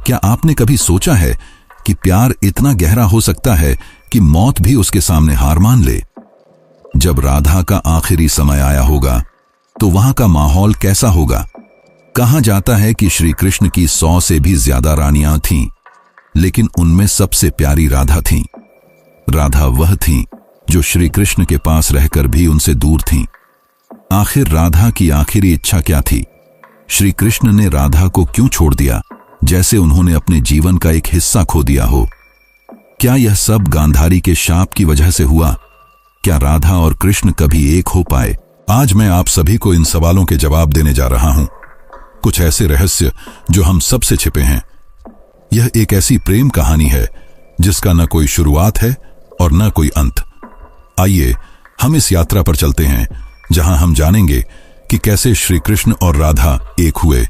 क्या आपने कभी सोचा है कि प्यार इतना गहरा हो सकता है कि मौत भी उसके सामने हार मान ले? जब राधा का आखिरी समय आया होगा तो वहां का माहौल कैसा होगा? कहा जाता है कि श्री कृष्ण की 100 से भी ज्यादा रानियां थीं, लेकिन उनमें सबसे प्यारी राधा थीं। राधा वह थीं जो श्री कृष्ण के पास रहकर भी उनसे दूर थीं। आखिर राधा की आखिरी इच्छा क्या थी? श्री कृष्ण ने राधा को क्यों छोड़ दिया, जैसे उन्होंने अपने जीवन का एक हिस्सा खो दिया हो? क्या यह सब गांधारी के शाप की वजह से हुआ? क्या राधा और कृष्ण कभी एक हो पाए? आज मैं आप सभी को इन सवालों के जवाब देने जा रहा हूं। कुछ ऐसे रहस्य जो हम सबसे छिपे हैं। यह एक ऐसी प्रेम कहानी है जिसका न कोई शुरुआत है और न कोई अंत। आइए हम इस यात्रा पर चलते हैं जहां हम जानेंगे कि कैसे श्री कृष्ण और राधा एक हुए,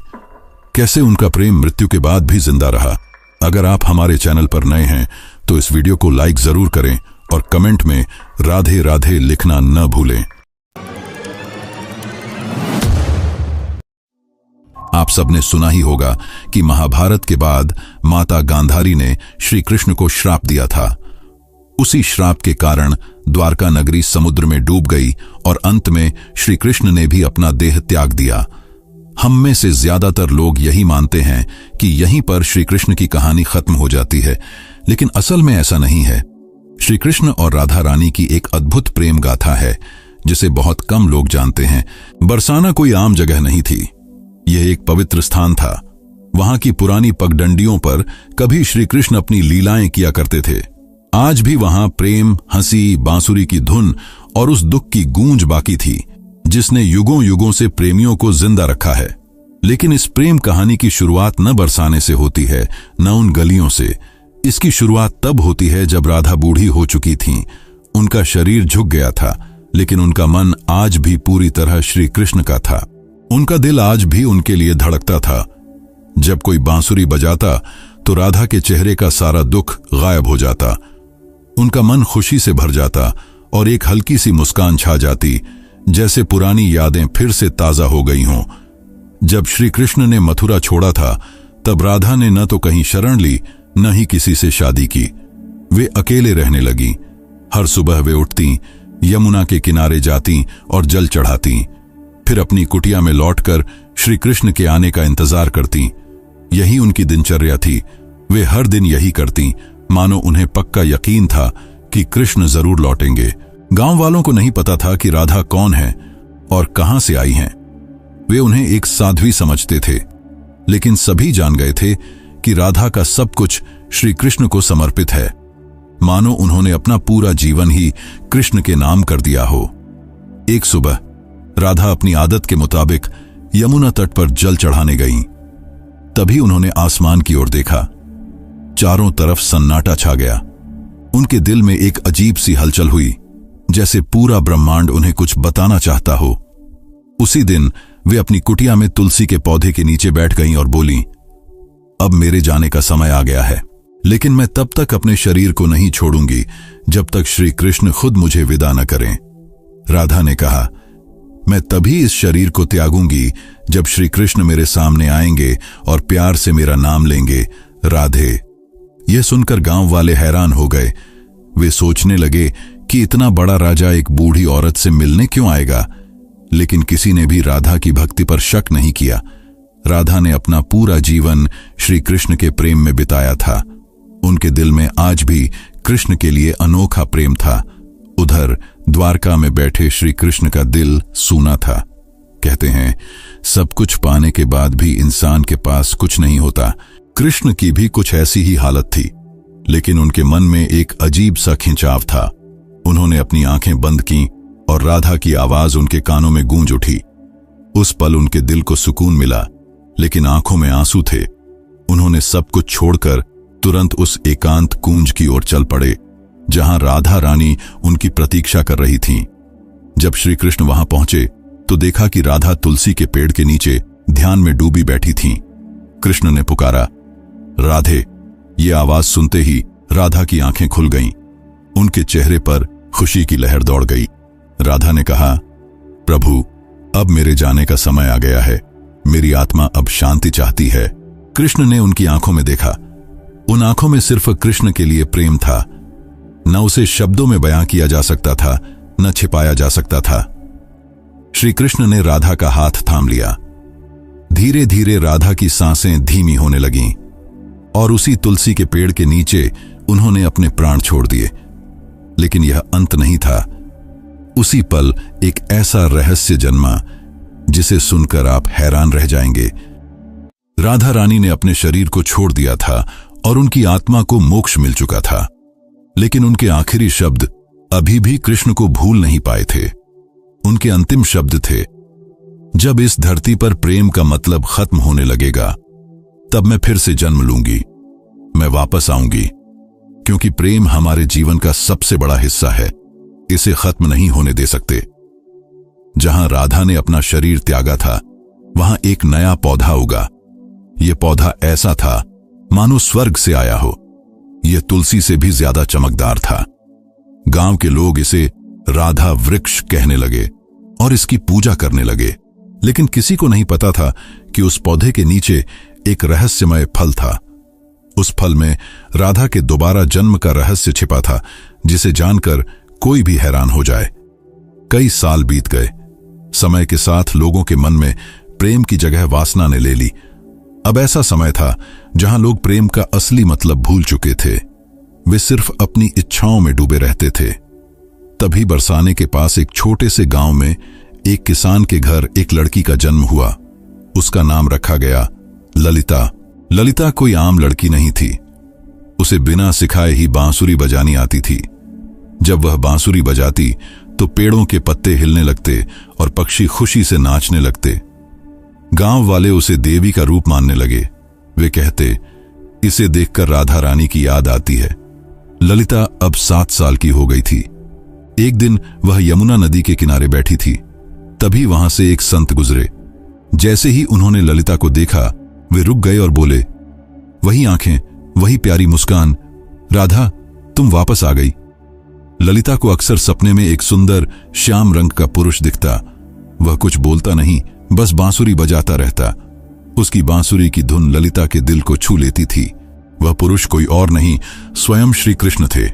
कैसे उनका प्रेम मृत्यु के बाद भी जिंदा रहा। अगर आप हमारे चैनल पर नए हैं तो इस वीडियो को लाइक जरूर करें और कमेंट में राधे राधे लिखना न भूलें। आप सबने सुना ही होगा कि महाभारत के बाद माता गांधारी ने श्री कृष्ण को श्राप दिया था। उसी श्राप के कारण द्वारका नगरी समुद्र में डूब गई और अंत में श्री कृष्ण ने भी अपना देह त्याग दिया। हम में से ज्यादातर लोग यही मानते हैं कि यहीं पर श्री कृष्ण की कहानी खत्म हो जाती है, लेकिन असल में ऐसा नहीं है। श्री कृष्ण और राधा रानी की एक अद्भुत प्रेम गाथा है जिसे बहुत कम लोग जानते हैं। बरसाना कोई आम जगह नहीं थी, यह एक पवित्र स्थान था। वहां की पुरानी पगडंडियों पर कभी श्री कृष्ण अपनी लीलाएं किया करते थे। आज भी वहां प्रेम, हंसी, बांसुरी की धुन और उस दुख की गूंज बाकी थी जिसने युगों युगों से प्रेमियों को जिंदा रखा है। लेकिन इस प्रेम कहानी की शुरुआत न बरसाने से होती है, न उन गलियों से। इसकी शुरुआत तब होती है जब राधा बूढ़ी हो चुकी थीं। उनका शरीर झुक गया था, लेकिन उनका मन आज भी पूरी तरह श्री कृष्ण का था। उनका दिल आज भी उनके लिए धड़कता था। जब कोई बांसुरी बजाता तो राधा के चेहरे का सारा दुख गायब हो जाता। उनका मन खुशी से भर जाता और एक हल्की सी मुस्कान छा जाती, जैसे पुरानी यादें फिर से ताजा हो गई हों। जब श्री कृष्ण ने मथुरा छोड़ा था तब राधा ने न तो कहीं शरण ली, न ही किसी से शादी की। वे अकेले रहने लगी। हर सुबह वे उठती, यमुना के किनारे जाती और जल चढ़ाती, फिर अपनी कुटिया में लौटकर श्री कृष्ण के आने का इंतजार करती। यही उनकी दिनचर्या थी। वे हर दिन यही करती, मानो उन्हें पक्का यकीन था कि कृष्ण जरूर लौटेंगे। गांव वालों को नहीं पता था कि राधा कौन है और कहां से आई हैं। वे उन्हें एक साध्वी समझते थे, लेकिन सभी जान गए थे कि राधा का सब कुछ श्री कृष्ण को समर्पित है, मानो उन्होंने अपना पूरा जीवन ही कृष्ण के नाम कर दिया हो। एक सुबह राधा अपनी आदत के मुताबिक यमुना तट पर जल चढ़ाने गईं। तभी उन्होंने आसमान की ओर देखा। चारों तरफ सन्नाटा छा गया। उनके दिल में एक अजीब सी हलचल हुई, जैसे पूरा ब्रह्मांड उन्हें कुछ बताना चाहता हो। उसी दिन वे अपनी कुटिया में तुलसी के पौधे के नीचे बैठ गईं और बोलीं, अब मेरे जाने का समय आ गया है, लेकिन मैं तब तक अपने शरीर को नहीं छोड़ूंगी जब तक श्री कृष्ण खुद मुझे विदा न करें। राधा ने कहा, मैं तभी इस शरीर को त्यागूंगी जब श्री कृष्ण मेरे सामने आएंगे और प्यार से मेरा नाम लेंगे, राधे। यह सुनकर गांव वाले हैरान हो गए। वे सोचने लगे कि इतना बड़ा राजा एक बूढ़ी औरत से मिलने क्यों आएगा, लेकिन किसी ने भी राधा की भक्ति पर शक नहीं किया। राधा ने अपना पूरा जीवन श्री कृष्ण के प्रेम में बिताया था। उनके दिल में आज भी कृष्ण के लिए अनोखा प्रेम था। उधर द्वारका में बैठे श्री कृष्ण का दिल सूना था। कहते हैं, सब कुछ पाने के बाद भी इंसान के पास कुछ नहीं होता। कृष्ण की भी कुछ ऐसी ही हालत थी, लेकिन उनके मन में एक अजीब सा खिंचाव था। उन्होंने अपनी आंखें बंद की और राधा की आवाज उनके कानों में गूंज उठी। उस पल उनके दिल को सुकून मिला, लेकिन आंखों में आंसू थे। उन्होंने सब कुछ छोड़कर तुरंत उस एकांत कुंज की ओर चल पड़े जहां राधा रानी उनकी प्रतीक्षा कर रही थीं। जब श्री कृष्ण वहां पहुंचे तो देखा कि राधा तुलसी के पेड़ के नीचे ध्यान में डूबी बैठी थीं। कृष्ण ने पुकारा, राधे। ये आवाज सुनते ही राधा की आंखें खुल गईं। उनके चेहरे पर खुशी की लहर दौड़ गई। राधा ने कहा, प्रभु, अब मेरे जाने का समय आ गया है। मेरी आत्मा अब शांति चाहती है। कृष्ण ने उनकी आंखों में देखा। उन आंखों में सिर्फ कृष्ण के लिए प्रेम था। न उसे शब्दों में बयां किया जा सकता था, न छिपाया जा सकता था। श्री कृष्ण ने राधा का हाथ थाम लिया। धीरे धीरे राधा की सांसें धीमी होने लगीं और उसी तुलसी के पेड़ के नीचे उन्होंने अपने प्राण छोड़ दिए। लेकिन यह अंत नहीं था। उसी पल एक ऐसा रहस्य जन्मा जिसे सुनकर आप हैरान रह जाएंगे। राधा रानी ने अपने शरीर को छोड़ दिया था और उनकी आत्मा को मोक्ष मिल चुका था, लेकिन उनके आखिरी शब्द अभी भी कृष्ण को भूल नहीं पाए थे। उनके अंतिम शब्द थे, जब इस धरती पर प्रेम का मतलब खत्म होने लगेगा, तब मैं फिर से जन्म लूंगी, मैं वापस आऊंगी, क्योंकि प्रेम हमारे जीवन का सबसे बड़ा हिस्सा है, इसे खत्म नहीं होने दे सकते। जहां राधा ने अपना शरीर त्यागा था, वहां एक नया पौधा उगा। यह पौधा ऐसा था मानो स्वर्ग से आया हो। यह तुलसी से भी ज्यादा चमकदार था। गांव के लोग इसे राधा वृक्ष कहने लगे और इसकी पूजा करने लगे। लेकिन किसी को नहीं पता था कि उस पौधे के नीचे एक रहस्यमय फल था। उस फल में राधा के दोबारा जन्म का रहस्य छिपा था, जिसे जानकर कोई भी हैरान हो जाए। कई साल बीत गए। समय के साथ लोगों के मन में प्रेम की जगह वासना ने ले ली। अब ऐसा समय था जहां लोग प्रेम का असली मतलब भूल चुके थे। वे सिर्फ अपनी इच्छाओं में डूबे रहते थे। तभी बरसाने के पास एक छोटे से गांव में एक किसान के घर एक लड़की का जन्म हुआ। उसका नाम रखा गया ललिता। ललिता कोई आम लड़की नहीं थी। उसे बिना सिखाए ही बांसुरी बजानी आती थी। जब वह बांसुरी बजाती तो पेड़ों के पत्ते हिलने लगते और पक्षी खुशी से नाचने लगते। गांव वाले उसे देवी का रूप मानने लगे। वे कहते, इसे देखकर राधा रानी की याद आती है। ललिता अब 7 साल की हो गई थी। एक दिन वह यमुना नदी के किनारे बैठी थी। तभी वहां से एक संत गुजरे। जैसे ही उन्होंने ललिता को देखा, वे रुक गए और बोले, वही आंखें, वही प्यारी मुस्कान, राधा तुम वापस आ गई। ललिता को अक्सर सपने में एक सुंदर श्याम रंग का पुरुष दिखता। वह कुछ बोलता नहीं, बस बांसुरी बजाता रहता। उसकी बांसुरी की धुन ललिता के दिल को छू लेती थी। वह पुरुष कोई और नहीं, स्वयं श्री कृष्ण थे।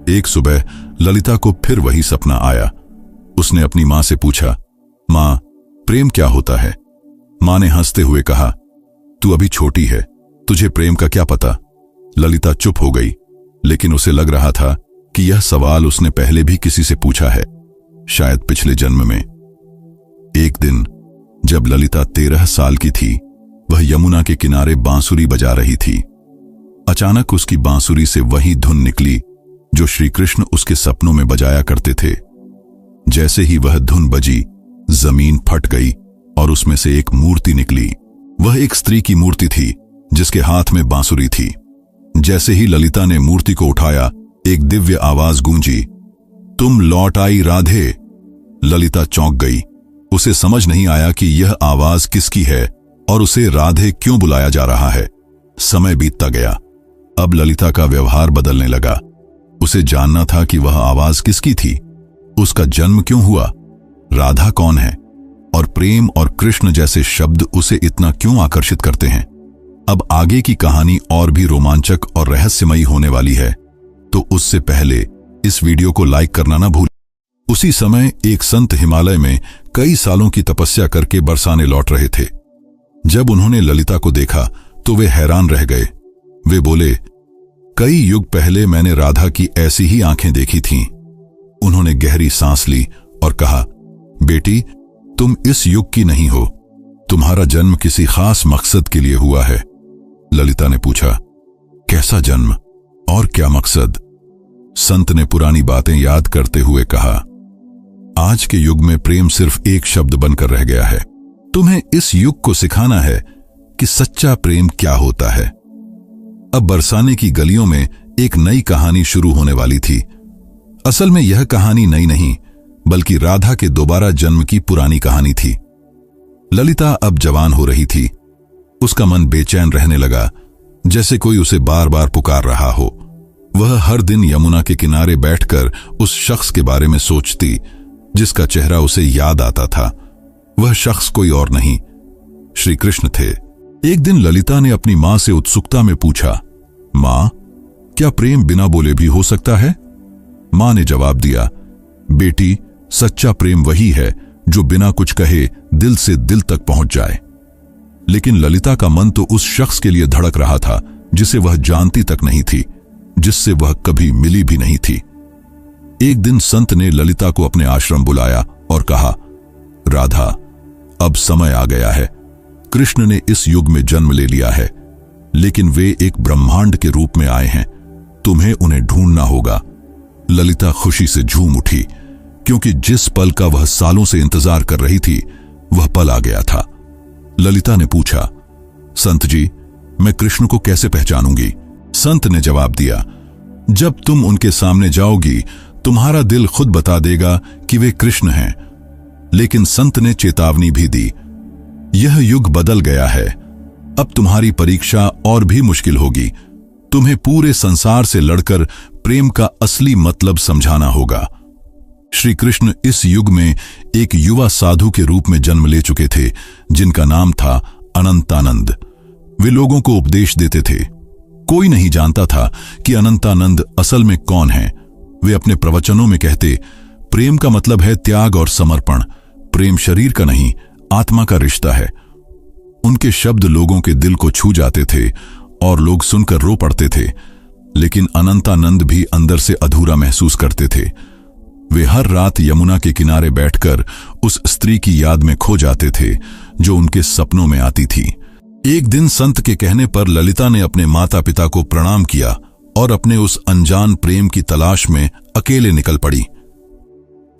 एक सुबह ललिता को फिर वही सपना आया। उसने अपनी मां से पूछा, मां, प्रेम क्या होता है? मां ने हंसते हुए कहा, तू अभी छोटी है, तुझे प्रेम का क्या पता। ललिता चुप हो गई, लेकिन उसे लग रहा था कि यह सवाल उसने पहले भी किसी से पूछा है, शायद पिछले जन्म में। एक दिन जब ललिता 13 साल की थी, वह यमुना के किनारे बांसुरी बजा रही थी। अचानक उसकी बांसुरी से वही धुन निकली जो श्री कृष्ण उसके सपनों में बजाया करते थे। जैसे ही वह धुन बजी, जमीन फट गई और उसमें से एक मूर्ति निकली। वह एक स्त्री की मूर्ति थी जिसके हाथ में बांसुरी थी। जैसे ही ललिता ने मूर्ति को उठाया, एक दिव्य आवाज गूंजी, तुम लौट आई राधे। ललिता चौंक गई। उसे समझ नहीं आया कि यह आवाज किसकी है और उसे राधे क्यों बुलाया जा रहा है। समय बीतता गया। अब ललिता का व्यवहार बदलने लगा। उसे जानना था कि वह आवाज किसकी थी, उसका जन्म क्यों हुआ, राधा कौन है और प्रेम और कृष्ण जैसे शब्द उसे इतना क्यों आकर्षित करते हैं। अब आगे की कहानी और भी रोमांचक और रहस्यमयी होने वाली है, तो उससे पहले इस वीडियो को लाइक करना ना भूलें। उसी समय एक संत हिमालय में कई सालों की तपस्या करके बरसाने लौट रहे थे। जब उन्होंने ललिता को देखा तो वे हैरान रह गए। वे बोले, कई युग पहले मैंने राधा की ऐसी ही आंखें देखी थीं। उन्होंने गहरी सांस ली और कहा, बेटी तुम इस युग की नहीं हो, तुम्हारा जन्म किसी खास मकसद के लिए हुआ है। ललिता ने पूछा, कैसा जन्म और क्या मकसद? संत ने पुरानी बातें याद करते हुए कहा, आज के युग में प्रेम सिर्फ एक शब्द बनकर रह गया है। तुम्हें इस युग को सिखाना है कि सच्चा प्रेम क्या होता है। अब बरसाने की गलियों में एक नई कहानी शुरू होने वाली थी। असल में यह कहानी नई नहीं, बल्कि राधा के दोबारा जन्म की पुरानी कहानी थी। ललिता अब जवान हो रही थी। उसका मन बेचैन रहने लगा, जैसे कोई उसे बार बार पुकार रहा हो। वह हर दिन यमुना के किनारे बैठकर उस शख्स के बारे में सोचती जिसका चेहरा उसे याद आता था। वह शख्स कोई और नहीं, श्री कृष्ण थे। एक दिन ललिता ने अपनी मां से उत्सुकता में पूछा, मां, क्या प्रेम बिना बोले भी हो सकता है? मां ने जवाब दिया, बेटी, सच्चा प्रेम वही है जो बिना कुछ कहे दिल से दिल तक पहुंच जाए। लेकिन ललिता का मन तो उस शख्स के लिए धड़क रहा था जिसे वह जानती तक नहीं थी, जिससे वह कभी मिली भी नहीं थी। एक दिन संत ने ललिता को अपने आश्रम बुलाया और कहा, राधा, अब समय आ गया है। कृष्ण ने इस युग में जन्म ले लिया है, लेकिन वे एक ब्रह्मांड के रूप में आए हैं। तुम्हें उन्हें ढूंढना होगा। ललिता खुशी से झूम उठी, क्योंकि जिस पल का वह सालों से इंतजार कर रही थी वह पल आ गया था। ललिता ने पूछा, संत जी, मैं कृष्ण को कैसे पहचानूंगी? संत ने जवाब दिया, जब तुम उनके सामने जाओगी तुम्हारा दिल खुद बता देगा कि वे कृष्ण हैं। लेकिन संत ने चेतावनी भी दी, यह युग बदल गया है। अब तुम्हारी परीक्षा और भी मुश्किल होगी। तुम्हें पूरे संसार से लड़कर प्रेम का असली मतलब समझाना होगा। श्री कृष्ण इस युग में एक युवा साधु के रूप में जन्म ले चुके थे, जिनका नाम था अनंतानंद। वे लोगों को उपदेश देते थे। कोई नहीं जानता था कि अनंतानंद असल में कौन है। वे अपने प्रवचनों में कहते, प्रेम का मतलब है त्याग और समर्पण। प्रेम शरीर का नहीं, आत्मा का रिश्ता है। उनके शब्द लोगों के दिल को छू जाते थे और लोग सुनकर रो पड़ते थे। लेकिन अनंतानंद भी अंदर से अधूरा महसूस करते थे। वे हर रात यमुना के किनारे बैठकर उस स्त्री की याद में खो जाते थे जो उनके सपनों में आती थी। एक दिन संत के कहने पर ललिता ने अपने माता पिता को प्रणाम किया और अपने उस अनजान प्रेम की तलाश में अकेले निकल पड़ी।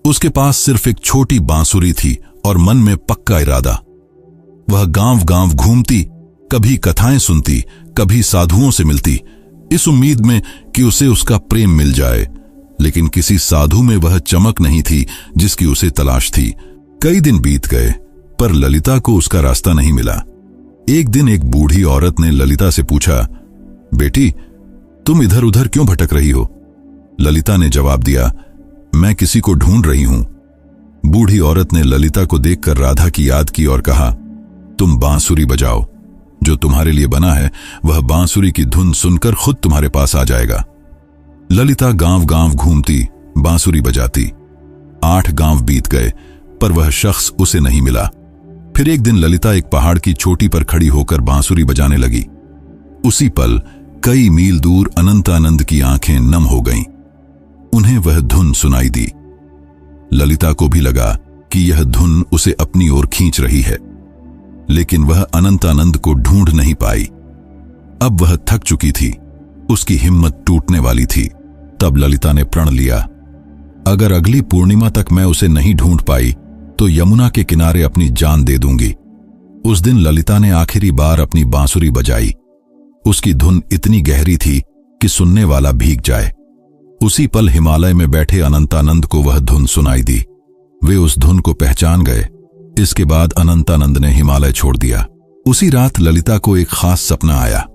उसके पास सिर्फ एक छोटी बांसुरी थी और मन में पक्का इरादा। वह गांव-गांव घूमती, कभी कथाएं सुनती, कभी साधुओं से मिलती, इस उम्मीद में कि उसे उसका प्रेम मिल जाए। लेकिन किसी साधु में वह चमक नहीं थी जिसकी उसे तलाश थी। कई दिन बीत गए, पर ललिता को उसका रास्ता नहीं मिला। एक दिन एक बूढ़ी औरत ने ललिता से पूछा, बेटी, तुम इधर उधर क्यों भटक रही हो? ललिता ने जवाब दिया, मैं किसी को ढूंढ रही हूं। बूढ़ी औरत ने ललिता को देखकर राधा की याद की और कहा, तुम बांसुरी बजाओ। जो तुम्हारे लिए बना है वह बांसुरी की धुन सुनकर खुद तुम्हारे पास आ जाएगा। ललिता गांव-गांव घूमती, बांसुरी बजाती। 8 गांव बीत गए, पर वह शख्स उसे नहीं मिला। फिर एक दिन ललिता एक पहाड़ की चोटी पर खड़ी होकर बांसुरी बजाने लगी। उसी पल कई मील दूर अनंतानंद की आंखें नम हो गईं। उन्हें वह धुन सुनाई दी। ललिता को भी लगा कि यह धुन उसे अपनी ओर खींच रही है, लेकिन वह अनंतानंद को ढूंढ नहीं पाई। अब वह थक चुकी थी, उसकी हिम्मत टूटने वाली थी। तब ललिता ने प्रण लिया, अगर अगली पूर्णिमा तक मैं उसे नहीं ढूंढ पाई तो यमुना के किनारे अपनी जान दे दूंगी। उस दिन ललिता ने आखिरी बार अपनी बांसुरी बजाई। उसकी धुन इतनी गहरी थी कि सुनने वाला भीग जाए। उसी पल हिमालय में बैठे अनंतानंद को वह धुन सुनाई दी। वे उस धुन को पहचान गए। इसके बाद अनंतानंद ने हिमालय छोड़ दिया। उसी रात ललिता को एक खास सपना आया।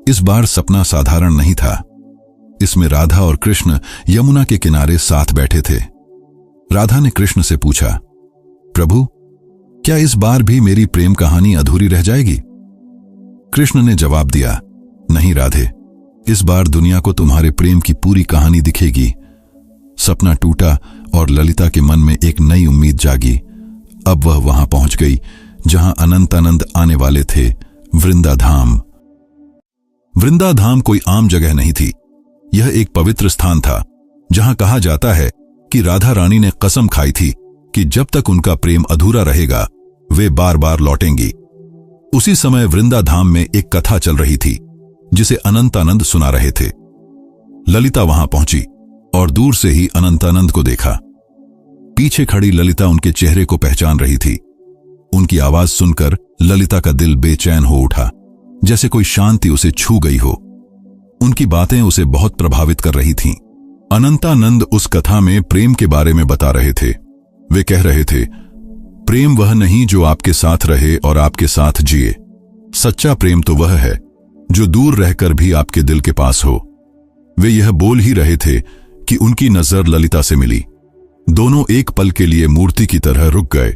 इस बार सपना साधारण नहीं था। इसमें राधा और कृष्ण यमुना के किनारे साथ बैठे थे। राधा ने कृष्ण से पूछा, प्रभु, क्या इस बार भी मेरी प्रेम कहानी अधूरी रह जाएगी? कृष्ण ने जवाब दिया, नहीं राधे, इस बार दुनिया को तुम्हारे प्रेम की पूरी कहानी दिखेगी। सपना टूटा और ललिता के मन में एक नई उम्मीद जागी। अब वह वहां पहुंच गई जहां अनंतानंद आने वाले थे, वृंदाधाम। वृंदाधाम कोई आम जगह नहीं थी। यह एक पवित्र स्थान था जहां कहा जाता है कि राधा रानी ने कसम खाई थी कि जब तक उनका प्रेम अधूरा रहेगा वे बार बार लौटेंगी। उसी समय वृंदाधाम में एक कथा चल रही थी जिसे अनंतानंद सुना रहे थे। ललिता वहां पहुंची और दूर से ही अनंतानंद को देखा। पीछे खड़ी ललिता उनके चेहरे को पहचान रही थी। उनकी आवाज सुनकर ललिता का दिल बेचैन हो उठा, जैसे कोई शांति उसे छू गई हो। उनकी बातें उसे बहुत प्रभावित कर रही थीं। अनंतानंद उस कथा में प्रेम के बारे में बता रहे थे। वे कह रहे थे, प्रेम वह नहीं जो आपके साथ रहे और आपके साथ जिए। सच्चा प्रेम तो वह है जो दूर रहकर भी आपके दिल के पास हो। वे यह बोल ही रहे थे कि उनकी नजर ललिता से मिली। दोनों एक पल के लिए मूर्ति की तरह रुक गए।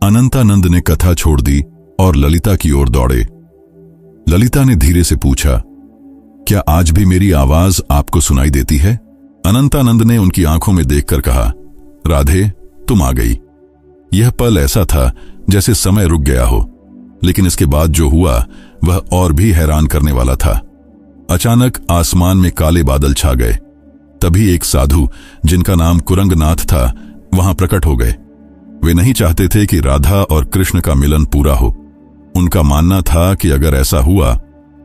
अनंतानंद ने कथा छोड़ दी और ललिता की ओर दौड़े। ललिता ने धीरे से पूछा, क्या आज भी मेरी आवाज आपको सुनाई देती है? अनंतानंद ने उनकी आंखों में देखकर कहा, राधे, तुम आ गई। यह पल ऐसा था जैसे समय रुक गया हो, लेकिन इसके बाद जो हुआ वह और भी हैरान करने वाला था। अचानक आसमान में काले बादल छा गए। तभी एक साधु, जिनका नाम कुरंगनाथ था, वहां प्रकट हो गए। वे नहीं चाहते थे कि राधा और कृष्ण का मिलन पूरा हो। उनका मानना था कि अगर ऐसा हुआ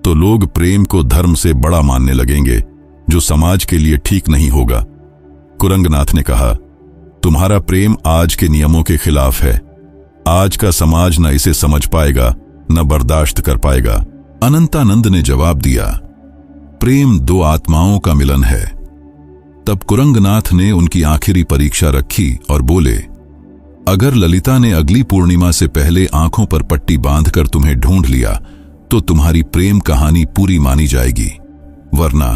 तो लोग प्रेम को धर्म से बड़ा मानने लगेंगे, जो समाज के लिए ठीक नहीं होगा। कुरंगनाथ ने कहा, तुम्हारा प्रेम आज के नियमों के खिलाफ है। आज का समाज न इसे समझ पाएगा, न बर्दाश्त कर पाएगा। अनंतानंद ने जवाब दिया, प्रेम दो आत्माओं का मिलन है। तब कुरंगनाथ ने उनकी आखिरी परीक्षा रखी और बोले, अगर ललिता ने अगली पूर्णिमा से पहले आंखों पर पट्टी बांधकर तुम्हें ढूंढ लिया तो तुम्हारी प्रेम कहानी पूरी मानी जाएगी, वरना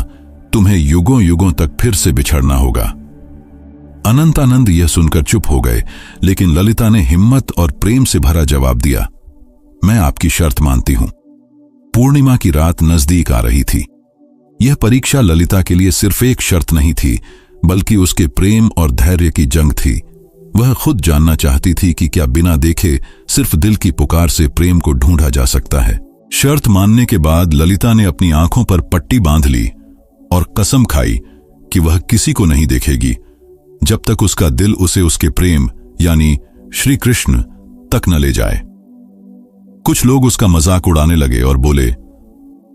तुम्हें युगों युगों तक फिर से बिछड़ना होगा। अनंतानंद यह सुनकर चुप हो गए, लेकिन ललिता ने हिम्मत और प्रेम से भरा जवाब दिया, मैं आपकी शर्त मानती हूं। पूर्णिमा की रात नजदीक आ रही थी। यह परीक्षा ललिता के लिए सिर्फ एक शर्त नहीं थी, बल्कि उसके प्रेम और धैर्य की जंग थी। वह खुद जानना चाहती थी कि क्या बिना देखे सिर्फ दिल की पुकार से प्रेम को ढूंढा जा सकता है। शर्त मानने के बाद ललिता ने अपनी आंखों पर पट्टी बांध ली और कसम खाई कि वह किसी को नहीं देखेगी जब तक उसका दिल उसे उसके प्रेम यानी श्री कृष्ण तक न ले जाए। कुछ लोग उसका मजाक उड़ाने लगे और बोले,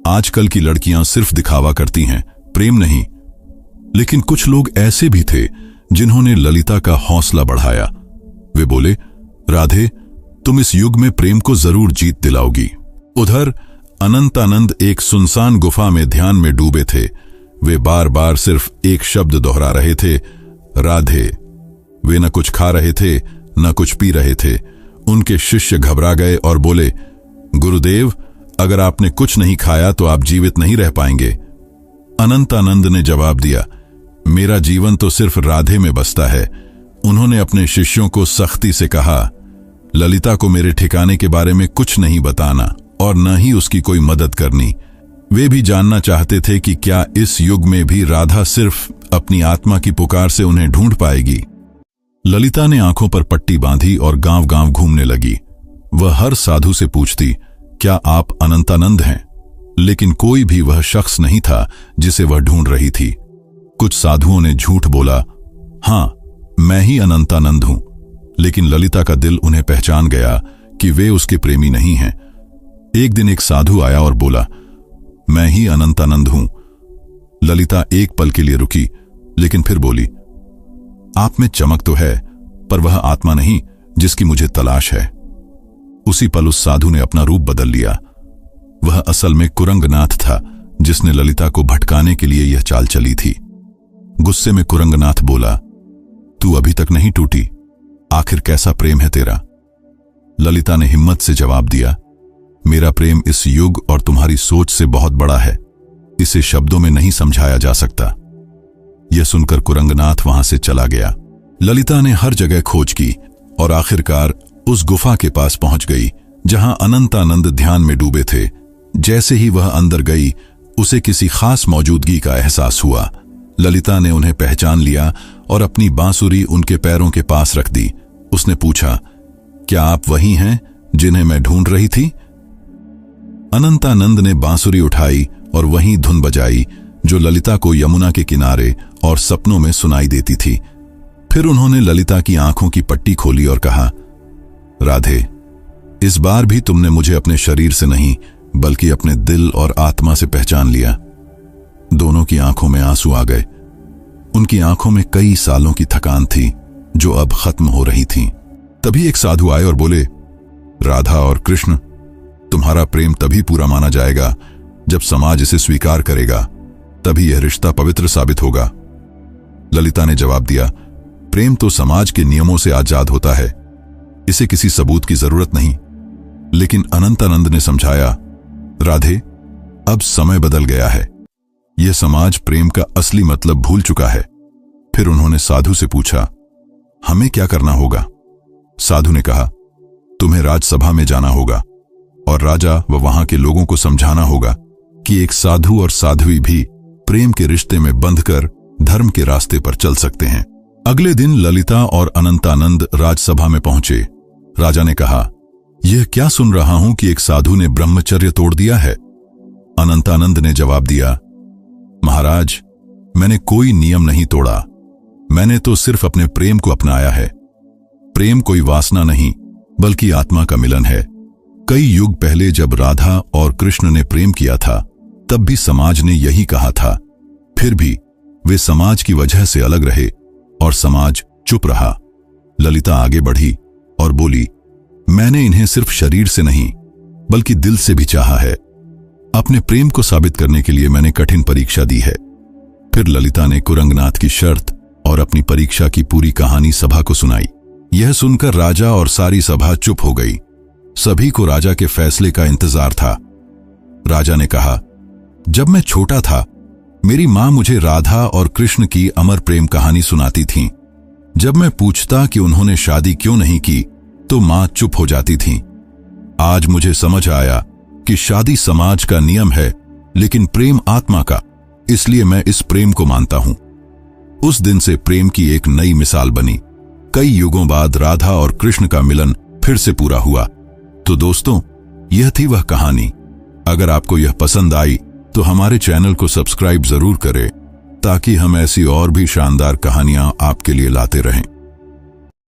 आजकल की लड़कियां सिर्फ दिखावा करती हैं, प्रेम नहीं। लेकिन कुछ लोग ऐसे भी थे जिन्होंने ललिता का हौसला बढ़ाया। वे बोले, राधे, तुम इस युग में प्रेम को जरूर जीत दिलाओगी। उधर अनंतानंद एक सुनसान गुफा में ध्यान में डूबे थे। वे बार बार सिर्फ एक शब्द दोहरा रहे थे, राधे। वे न कुछ खा रहे थे, न कुछ पी रहे थे। उनके शिष्य घबरा गए और बोले, गुरुदेव, अगर आपने कुछ नहीं खाया तो आप जीवित नहीं रह पाएंगे। अनंतानंद ने जवाब दिया, मेरा जीवन तो सिर्फ राधे में बसता है। उन्होंने अपने शिष्यों को सख्ती से कहा, ललिता को मेरे ठिकाने के बारे में कुछ नहीं बताना और न ही उसकी कोई मदद करनी। वे भी जानना चाहते थे कि क्या इस युग में भी राधा सिर्फ अपनी आत्मा की पुकार से उन्हें ढूंढ पाएगी। ललिता ने आंखों पर पट्टी बांधी और गांव गांव घूमने लगी। वह हर साधु से पूछती, क्या आप अनंतानंद हैं? लेकिन कोई भी वह शख्स नहीं था जिसे वह ढूंढ रही थी। कुछ साधुओं ने झूठ बोला, हां, मैं ही अनंतानंद हूं। लेकिन ललिता का दिल उन्हें पहचान गया कि वे उसके प्रेमी नहीं हैं। एक दिन एक साधु आया और बोला, मैं ही अनंतानंद हूं। ललिता एक पल के लिए रुकी, लेकिन फिर बोली, आप में चमक तो है, पर वह आत्मा नहीं जिसकी मुझे तलाश है। उसी पल उस साधु ने अपना रूप बदल लिया। वह असल में कुरंगनाथ था, जिसने ललिता को भटकाने के लिए यह चाल चली थी। गुस्से में कुरंगनाथ बोला, तू अभी तक नहीं टूटी, आखिर कैसा प्रेम है तेरा? ललिता ने हिम्मत से जवाब दिया, मेरा प्रेम इस युग और तुम्हारी सोच से बहुत बड़ा है। इसे शब्दों में नहीं समझाया जा सकता। यह सुनकर कुरंगनाथ वहां से चला गया। ललिता ने हर जगह खोज की और आखिरकार उस गुफा के पास पहुंच गई जहां अनंतानंद ध्यान में डूबे थे। जैसे ही वह अंदर गई, उसे किसी खास मौजूदगी का एहसास हुआ। ललिता ने उन्हें पहचान लिया और अपनी बांसुरी उनके पैरों के पास रख दी। उसने पूछा, क्या आप वही हैं जिन्हें मैं ढूंढ रही थी? अनंतानंद ने बांसुरी उठाई और वही धुन बजाई जो ललिता को यमुना के किनारे और सपनों में सुनाई देती थी। फिर उन्होंने ललिता की आंखों की पट्टी खोली और कहा, राधे, इस बार भी तुमने मुझे अपने शरीर से नहीं बल्कि अपने दिल और आत्मा से पहचान लिया। दोनों की आंखों में आंसू आ गए। उनकी आंखों में कई सालों की थकान थी जो अब खत्म हो रही थी। तभी एक साधु आए और बोले, राधा और कृष्ण, तुम्हारा प्रेम तभी पूरा माना जाएगा जब समाज इसे स्वीकार करेगा, तभी यह रिश्ता पवित्र साबित होगा। ललिता ने जवाब दिया, प्रेम तो समाज के नियमों से आजाद होता है, इसे किसी सबूत की जरूरत नहीं। लेकिन अनंतानंद ने समझाया, राधे, अब समय बदल गया है। यह समाज प्रेम का असली मतलब भूल चुका है। फिर उन्होंने साधु से पूछा, हमें क्या करना होगा? साधु ने कहा, तुम्हें राजसभा में जाना होगा और राजा व वहां के लोगों को समझाना होगा कि एक साधु और साध्वी भी प्रेम के रिश्ते में बंधकर धर्म के रास्ते पर चल सकते हैं। अगले दिन ललिता और अनंतानंद राजसभा में पहुंचे। राजा ने कहा, यह क्या सुन रहा हूं कि एक साधु ने ब्रह्मचर्य तोड़ दिया है? अनंतानंद ने जवाब दिया, महाराज, मैंने कोई नियम नहीं तोड़ा, मैंने तो सिर्फ अपने प्रेम को अपनाया है। प्रेम कोई वासना नहीं बल्कि आत्मा का मिलन है। कई युग पहले जब राधा और कृष्ण ने प्रेम किया था तब भी समाज ने यही कहा था। फिर भी वे समाज की वजह से अलग रहे और समाज चुप रहा। ललिता आगे बढ़ी और बोली, मैंने इन्हें सिर्फ शरीर से नहीं बल्कि दिल से भी चाहा है। अपने प्रेम को साबित करने के लिए मैंने कठिन परीक्षा दी है। फिर ललिता ने कुरंगनाथ की शर्त और अपनी परीक्षा की पूरी कहानी सभा को सुनाई। यह सुनकर राजा और सारी सभा चुप हो गई। सभी को राजा के फैसले का इंतजार था। राजा ने कहा, जब मैं छोटा था मेरी मां मुझे राधा और कृष्ण की अमर प्रेम कहानी सुनाती थीं। जब मैं पूछता कि उन्होंने शादी क्यों नहीं की तो मां चुप हो जाती थीं। आज मुझे समझ आया कि शादी समाज का नियम है लेकिन प्रेम आत्मा का, इसलिए मैं इस प्रेम को मानता हूं। उस दिन से प्रेम की एक नई मिसाल बनी। कई युगों बाद राधा और कृष्ण का मिलन फिर से पूरा हुआ। तो दोस्तों, यह थी वह कहानी। अगर आपको यह पसंद आई तो हमारे चैनल को सब्सक्राइब जरूर करें ताकि हम ऐसी और भी शानदार कहानियां आपके लिए लाते रहें।